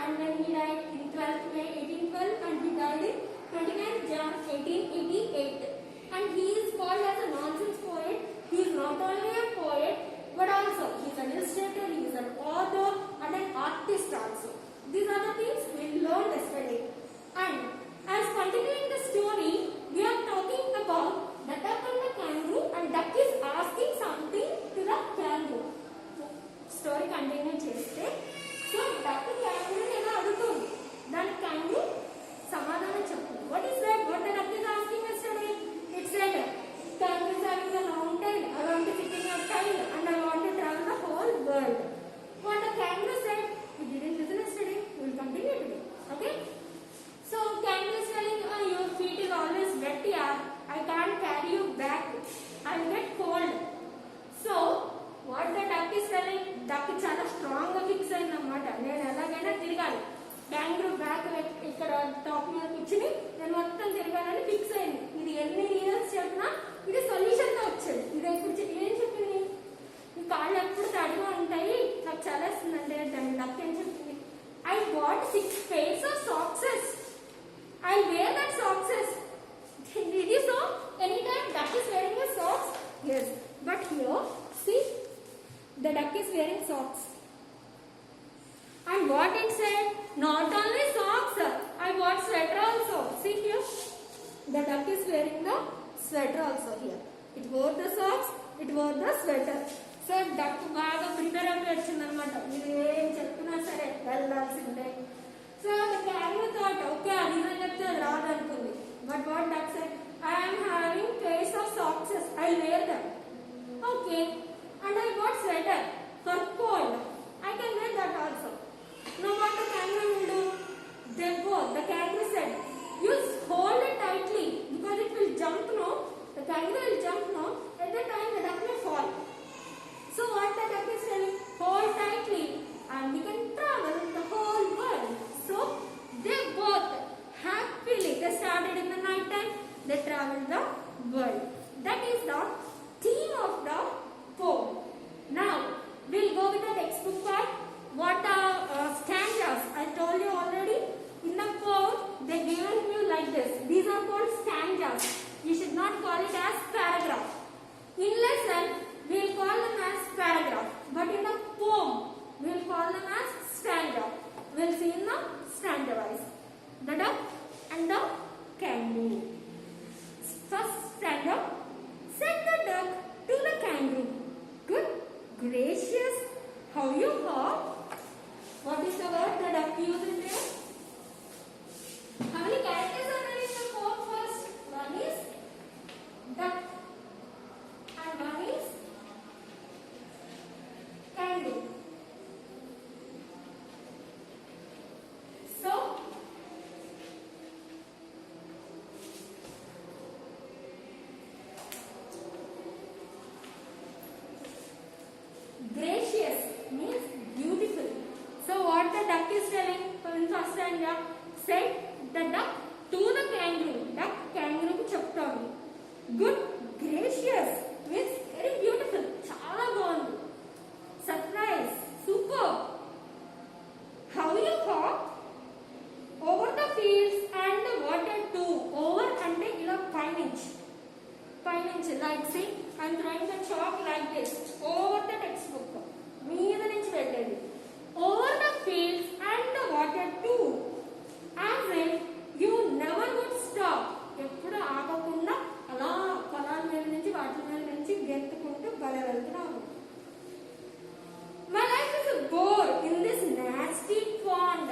and then he died in 12th May 1812 and he died in 29th Jan 1888. And he is called as a nonsense poet. He is not only a poet but also he is an illustrator, he is an author and an artist also. These are the things we learned yesterday. And as continuing the story, we are talking about the duck and the kangaroo, and duck is asking something to the kangaroo. Story continue చేస్తే so duck kangaroo ఎలా అడుగుతుంది, దాని kangaroo సమాధానం చెప్తుంది. What is that? What the duck is asking yesterday? It said, kangaroo is having a long tail. I want to sit in your tail and I want to travel the whole world. What the kangaroo said? We didn't listen yesterday. We will continue today. Okay? So kangaroo is telling, your feet is always wet, yeah. I can't carry you back. I will get cold. So what the duck is telling? Duck చాలా strong గా fix అయింది అన్నమాట. నేను ఎలాగైనా తిరగాలి. kangaroo back ఇక్కడ top మీద కూర్చుని నేను మొత్తం తిరగాలని ఫిక్స్ అయింది. ఇది ఎన్ని ఇయర్స్ చెప్పినా ఇది సొల్యూషన్ గా వచ్చేది. ఇది ఎప్పుడు ఏం చెప్పింది? ఈ కాళ్ళు ఎప్పుడు తడిగా ఉంటాయి, నాకు చలేస్తుందంటే దాన్ని డక్ ఏం చెప్పింది? I bought 6 pairs of socks. I'll wear that socks. Did you saw anytime duck is wearing a socks? Yes. But here, see, the duck is wearing socks. And what it said? Not only socks, I bought sweater also. See here, the duck is wearing the sweater also here. It wore the socks, it wore the sweater. So duck బాగా prepare అయిపోయి వచ్చింది అనమాట. మీరు ఏం చెప్తున్నా సరే వెళ్ళాల్సిందే. So the kangaroo thought, okay, అది నేను చెప్తే అది రాదనుకుంది. But what duck said? I am having pairs of socks. I'll wear them. Okay. And I got sweater for cold. I can wear that also. Now what the kangaroo will do? They both. The kangaroo said, you hold it tightly because it will jump, no? The kangaroo will jump, no? At that time the duck will fall. So what the duck is telling? Hold tightly and we can travel the whole world. So they both happily, they started in the night time, they traveled the world. That is the theme of the poem. Now we'll go with the textbook part. What are stanzas? I told you already. In the poem they given you like this. These are called stanzas. You should not call it as paragraph. In lesson we will call them as paragraph, but in the poem we will call them as stanza. We will see in the stanza wise. The duck and the kangaroo. First stanza. Said the duck to the kangaroo, good gracious, how you hop. What is the word the duck used in there? How many characters are there in the poem first? One is duck and one is kangaroo. So gracious means beautiful. So what the duck is telling in first stanza? Said the duck to the kangaroo. Duck kangaroo కు చెప్తాడు. Good gracious means very beautiful. చాలా బాగుంది. Surprise, super. How you hop over the fields and the water too. Over అంటే ఇలా పైనుంచి like see, I'm throwing the chalk like this over the textbook. మీద నుంచి వెళ్ళేది. Over the fields and the water too. As if you never would stop. ఎప్పుడు ఆగకుండా అలా పొలాల మీద నుంచి వాటి మీద నుంచి గెంతుకుంటూ భలే వెళ్తున్నాము. My life is a bore in this nasty pond.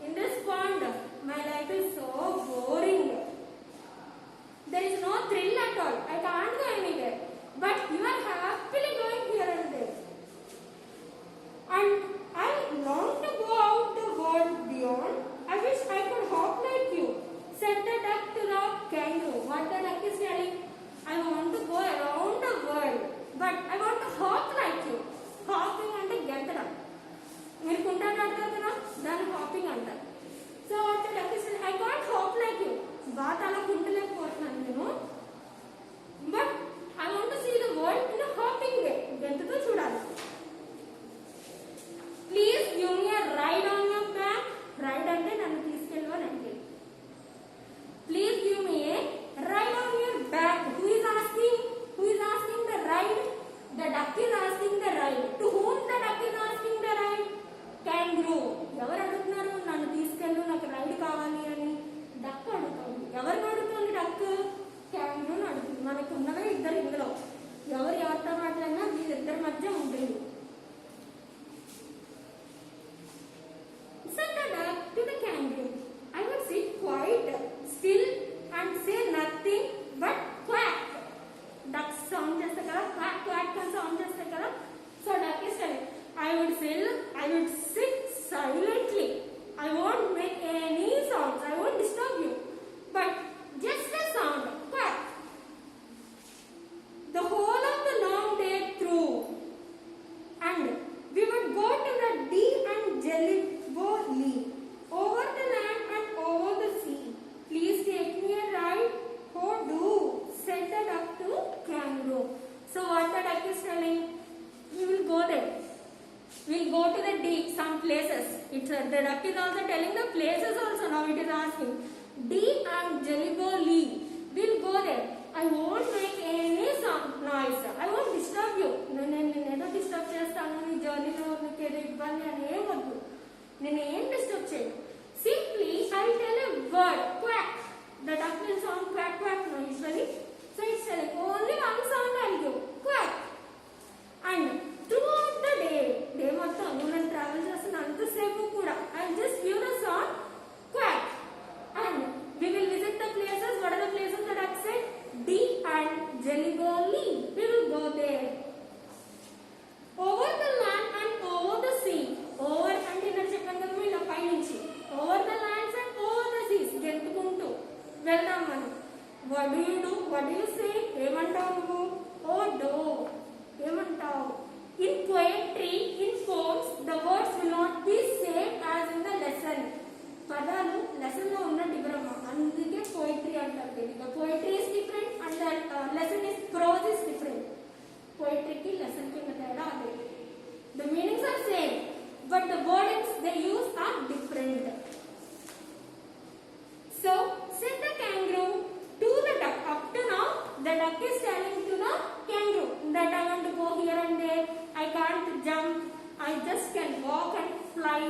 In this pond, my life is so boring. There is no thrill at all. I can't go anywhere. But you are happily going here and there. And kangaroo. I would sit quite still and say nothing but quack. Duck sound chestadu kada, quack quack అని sound chestadu kada. So duck is telling, I would sit silently. I won't make any sounds. I won't disturb you. But just a sound, quack. The whole of the long day through, and we would go to the Dee and Jellybo Lee, over the land and over the sea. Please take me a ride. Oh, do, said the duck to kangaroo. So what the duck is telling? We will go there. We'll go to the Dee, some places. The duck is also telling the places also. Now it is asking Dee and Jellybo Lee. We'll go there. I won't make any noise. I won't disturb you. నేను ఏదో disturb చేస్తాను నీ జర్నీలో నీకు ఏదో ఇబ్బంది అని ఏం వద్దు. నేను ఏం డిస్టర్బ్ చేయను. Simply I'll tell a word, quack. The duck will sound quack quack no usually. So it's telling only one sound I'll give, quack. And throughout the day మొత్తం నేను ట్రావెల్ చేస్తున్న అంతసేపు కూడా I'll just give the sound quack. And we will visit the places. What are the places that I've said? Dee and Jellybo Lee. We will go there. Over the land and over the sea. Over అంటే ఇక్కడ చెప్పాను కదా ఇలా పైనుంచి. Over the lands and over the seas. గెంతుకుంటూ వెళ్దాం మనం. What do you do? What do you say? ఏమంటావు నువ్వు? Oh do. ఏమంటావు? In poetry, in poems, the words will not be same as in the lesson. పదాలు lesson లో ఉన్న different, అందుకే poetry అంటారు. దీనికి poetry is different and lesson is prose is different. పోయిటరీకి లెసన్ కి ఉన్న తేడా అదే. The meanings are same but the words they use are different. So said the kangaroo to the duck. Up to now the duck is telling to the kangaroo that I want to go here and there. I can't jump. I just can walk and fly.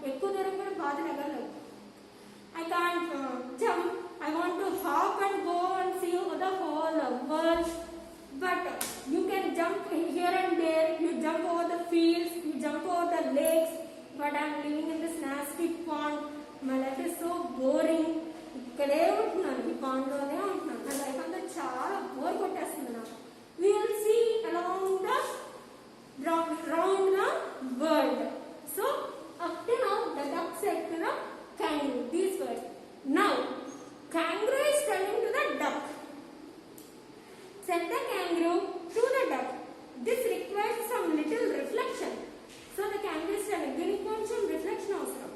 ఎక్కువ దూరం కూడా బాధ ఎగలేదు. I can't jump. I want to hop and go and see the whole world. But you can jump here and there. You jump over the fields. You jump over the lakes. But I am living in this nasty pond. My life is so boring. ఇక్కడే ఉంటున్నాను, ఈ పాండ్లోనే ఉంటున్నాను. నా life అంతా చాలా bore కొట్టేస్తుంది నాకు. We will see along the round the world. So up to now the duck said to the kangaroo these words. Now kangaroo is telling to the duck. Said the kangaroo to the duck. This requires some little reflection. So the kangaroo is telling, దీనికి కొంచెం reflection అవసరం.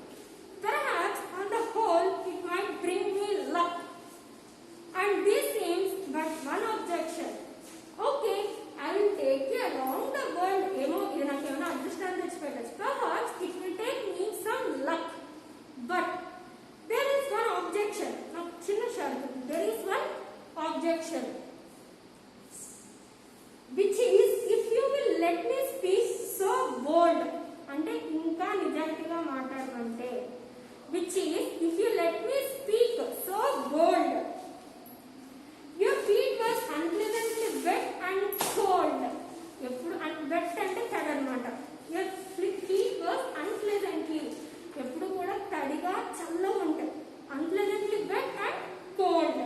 Perhaps on the whole it might bring me luck. And this seems but one objection. Okay, I will take you around the world. ఏమో ఇది నాకు ఏమైనా అదృష్టాన్ని తెచ్చిపెట్టచ్చు. Perhaps it will take me some luck. But there is one objection. నాకు చిన్న షరతు. There is one objection. Which is if you will let me speak so bold. అంటే ఇంకా నిజాయితీగా మాట్లాడమంటే. Which is if you let me speak so bold. Your feet was unpleasantly wet and cold. ఎప్పుడు wet అంటే తడి అన్నమాట. Your feet was unpleasantly ఎప్పుడు కూడా తడిగా చల్లగా ఉంటాయి. Unpleasantly wet and cold.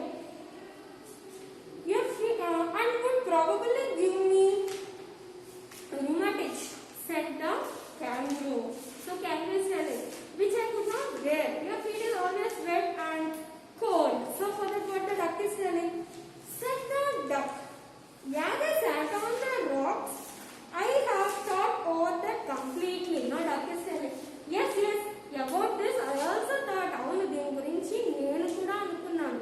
Your feet and would probably give me rheumatism, said the kangaroo. So kangaroo is telling, which I could not bear. Your feet is always wet and cold. So for that what the duck is telling, said the duck. Yeah, they sat on the rocks. I have thought over that completely. No, duck is telling, yes, about this I also thought. అవును దీని గురించి నేను కూడా అనుకున్నాను.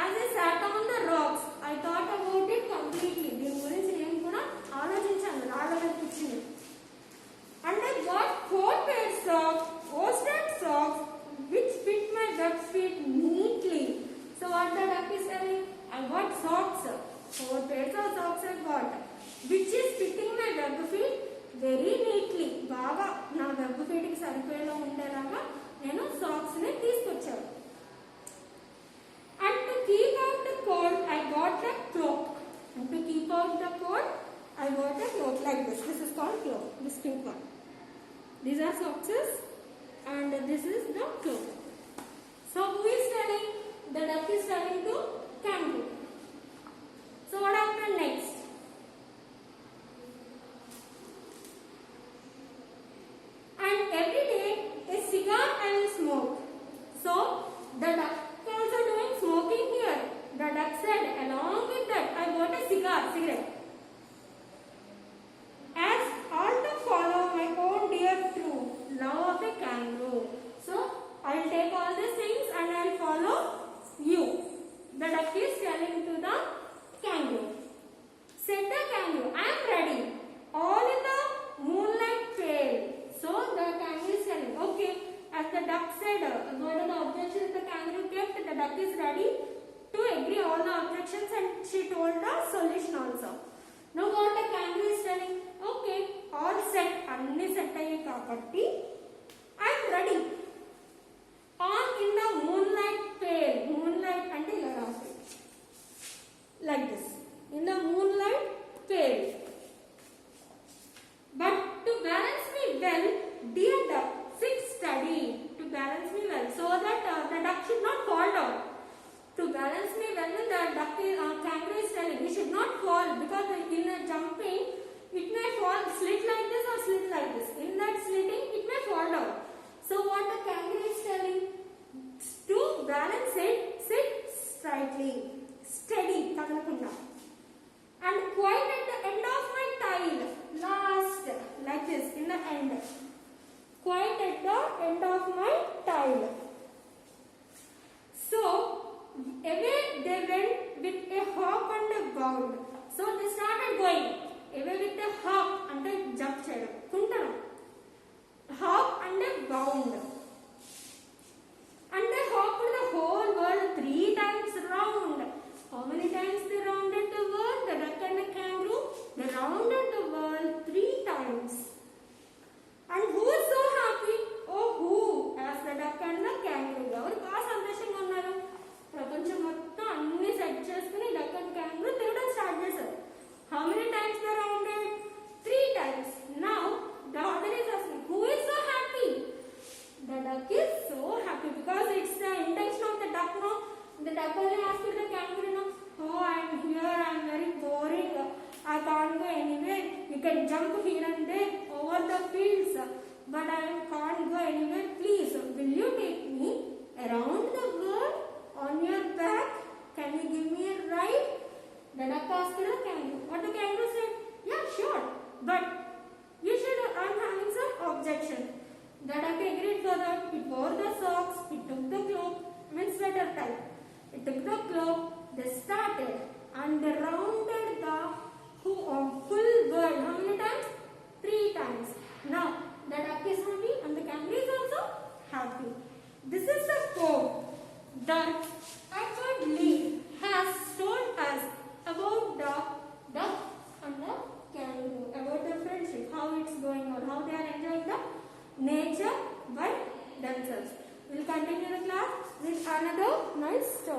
As I sat on the rocks, I thought about it completely. దీని గురించి నేను కూడా ఆలోచించాను. రాళ్ళలో కూర్చుని. And I got 4 pairs of worsted socks which fit my web feet neatly. So what the duck is telling? I got socks. 4 pairs of socks I got, which is fitting my web feet very neatly. బాగా నా web feet కి సరిపోయేలా ఉండేలాగా నేను socks ని తీసుకొచ్చాను. And to keep out the cold, I got a cloak. And to keep out the cold, I got a cloak like this. This is called cloak. This pink one. These are socks, and this is the cloak. telling to kangaroo. So what happened next? And every day a cigar I will smoke. So the duck also doing smoking here. The duck said, along with that, I bought a cigarette. As all to follow my own dear true love of a kangaroo. So I'll take all these things and I'll follow you. The duck is telling to the kangaroo. Said the kangaroo, I am ready. All in the moonlight pale. So the kangaroo is telling, okay. As the duck said, what are the objections the kangaroo kept? The duck is ready to agree all the objections and she told the solution also. Now what the kangaroo is telling? Okay, all set. Anni set ayye kabatti I am ready. On in the moonlight pale. Moonlight ante ila rasti. Like this. In the moonlight pale. But to balance me well, dear duck, sit steady. To balance me well, so that the duck should not fall down. To balance me well, the duck kangaroo is telling we should not fall because in a jumping it may fall, slit like this or slit like this. In that slitting it may fall down. So what the kangaroo is telling? To balance it, sit straightly, steady, kadalakunda. And quite at the end of my tail, last, like this, in the end. Quite at the end of my tail. So, away they went with a hop and a bound. So, they started going away with a hop and a jump cheyadam. Kuntanam. Hop and a bound. And they hopped the whole world 3 times round. How many times they rounded the world? The duck and the kangaroo? They rounded the world 3 times. And who is so happy? Oh, who? As the duck and the kangaroo. Evaru baa santoshanga unnaru? Prapancham mottham anni set cheskoni duck and kangaroo తిరగడం start చేశారు. How many times they rounded? 3 times. Now the other is asking, who is so happy? The duck is so happy because it's the intention of the duck, no? The duck only asked the kangaroo, no? Oh, I am here, I am very boring. I can't go anywhere. You can jump here and there over the fields, but I can't go anywhere. Please, will you take me around the world on your back? Can you give me a ride? The duck asked the kangaroo. What the kangaroo said? Yeah, sure, but you should. I am having some objection. The duck agreed for that. It wore the socks. It took the cloak. Sweater type. It took the cloak. They started and they rounded the full world. How many times? 3 times. Now the duck is happy and the kangaroo is also happy. This is the quote that Edward Lee has told us about the duck and the kangaroo, about the friendship, how it's going on, how they are enjoying the nature by themselves. We will continue the class with another nice story.